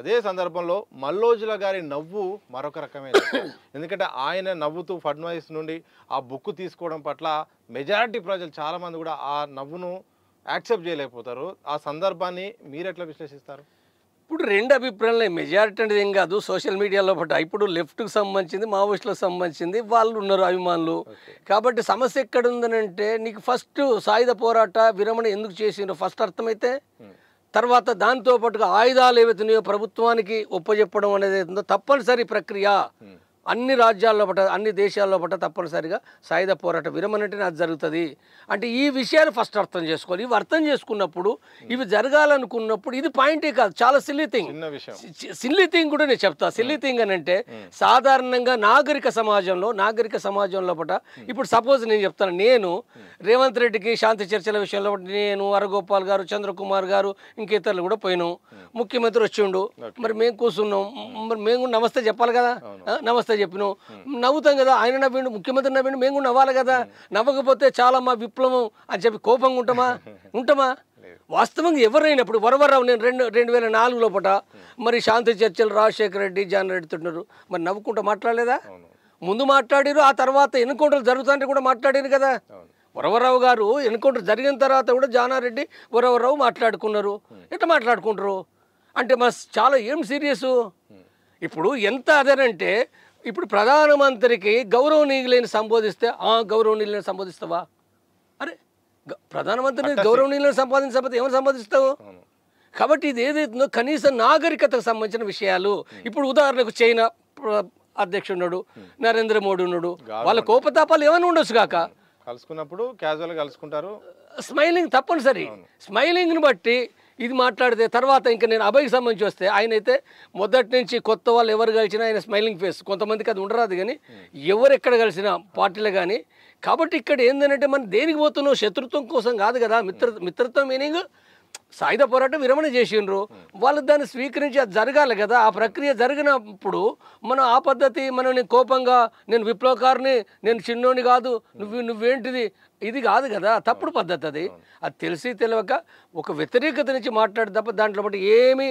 అదే సందర్భంలో మల్లోజుల గారి నవ్వు మరొక రకమైన ఎందుకంటే ఆయన నవ్వుతూ ఫడ్నవీస్ నుండి ఆ బుక్ తీసుకోవడం పట్ల మెజారిటీ ప్రజలు చాలామంది కూడా ఆ నవ్వును యాక్సెప్ట్ చేయలేకపోతారు. ఆ సందర్భాన్ని మీరు ఎట్లా విశ్లేషిస్తారు? ఇప్పుడు రెండు అభిప్రాయాలు మెజారిటీ అనేది ఏం కాదు. సోషల్ మీడియాలో పట్ల ఇప్పుడు లెఫ్ట్కి సంబంధించింది, మావోయిస్టులకు సంబంధించింది వాళ్ళు ఉన్నారు అభిమానులు. కాబట్టి సమస్య ఎక్కడ ఉందనంటే నీకు ఫస్ట్ సాయుధ పోరాట విరమణ ఎందుకు చేసిండ్రో ఫస్ట్ అర్థమైతే తర్వాత దాంతో పాటుగా ఆయుధాలు ఏవైతున్నాయో ప్రభుత్వానికి ఒప్పజెప్పడం అనేది అవుతుందో తప్పనిసరి ప్రక్రియ అన్ని రాజ్యాల్లో పట్ల అన్ని దేశాల్లో పట్ల తప్పనిసరిగా సాయుధ పోరాట విరమణ అంటే అది జరుగుతుంది అంటే ఈ విషయాలు ఫస్ట్ అర్థం చేసుకోవాలి. ఇవి అర్థం చేసుకున్నప్పుడు ఇవి జరగాలనుకున్నప్పుడు ఇది పాయింటే కాదు, చాలా సిల్లీ థింగ్. సిల్లీ థింగ్ కూడా నేను చెప్తా. సిల్లీ థింగ్ అని అంటే సాధారణంగా నాగరిక సమాజంలో పట్ల ఇప్పుడు సపోజ్ నేను చెప్తాను, నేను రేవంత్ రెడ్డికి శాంతి చర్చల విషయంలో నేను వరగోపాల్ గారు, చంద్రకుమార్ గారు, ఇంకేతరులు కూడా పోయినాం. ముఖ్యమంత్రి వచ్చిండు, మరి మేము కూర్చున్నాం, మరి మేము కూడా నమస్తే చెప్పాలి కదా, నమస్తే చెప్పినాం, నవ్వుతాం కదా. ఆయన నవ్విండు, ముఖ్యమంత్రి నవ్విండు, మేము కూడా నవ్వాలి కదా. నవ్వకపోతే చాలా మా విప్లవం అని చెప్పి కోపంగా ఉంటామా? వాస్తవంగా ఎవరైనప్పుడు వరవరరావు నేను 2004 లోపట మరి శాంతి చర్చలు రాజశేఖర రెడ్డి, జాన్ రెడ్డి తింటున్నారు, మరి నవ్వుకుంటూ మాట్లాడలేదా? ముందు మాట్లాడారు, ఆ తర్వాత ఎన్కౌంటర్లు జరుగుతుంటే కూడా మాట్లాడారు కదా. వరవరరావు గారు ఎన్కౌంటర్ జరిగిన తర్వాత కూడా జానారెడ్డి వరవరరావు మాట్లాడుకున్నారు. ఎట్లా మాట్లాడుకుంటారు అంటే మా చాలా ఏం సీరియస్. ఇప్పుడు ఎంత అదేనంటే ఇప్పుడు ప్రధానమంత్రికి గౌరవనీయులని సంబోధిస్తే గౌరవనీయులని సంబోధిస్తావా? అరే ప్రధానమంత్రిని గౌరవనీయులను సంపాదించకపోతే ఏమైనా సంపాదిస్తావు? కాబట్టి ఇది ఏదైతుందో కనీసం నాగరికతకు సంబంధించిన విషయాలు. ఇప్పుడు ఉదాహరణకు చైనా అధ్యక్షుడు నరేంద్ర మోడీ ఉన్నాడు, వాళ్ళ కోపతాపాలు ఏమైనా ఉండొచ్చు కాక కలుసుకున్నప్పుడు క్యాజువల్గా కలుసుకుంటారు, స్మైలింగ్ తప్పనిసరి. స్మైలింగ్ని బట్టి ఇది మాట్లాడితే తర్వాత ఇంకా నేను అభయ్కి సంబంధించి వస్తే ఆయన అయితే మొదటి నుంచి కొత్త వాళ్ళు ఎవరు కలిసినా ఆయన స్మైలింగ్ ఫేస్, కొంతమందికి అది ఉండరాదు కానీ ఎవరు ఎక్కడ కలిసినా పార్టీలో కానీ. కాబట్టి ఇక్కడ ఏంటంటే మనం దేనికి పోతున్నావు, శత్రుత్వం కోసం కాదు కదా. మిత్రత్వం మీనింగ్ సాయుధ పోరాటం విరమణ చేసిండ్రు, వాళ్ళు దాన్ని స్వీకరించి అది జరగాలి కదా. ఆ ప్రక్రియ జరిగినప్పుడు మనం ఆ పద్ధతి నేను కోపంగా నేను విప్లవకారుని, నేను చిన్నోని కాదు, నువ్వేంటిది, ఇది కాదు కదా, తప్పుడు పద్ధతి అది. అది తెలిసి తెలియక ఒక వ్యతిరేకత నుంచి మాట్లాడే తప్ప దాంట్లో బట్టి ఏమీ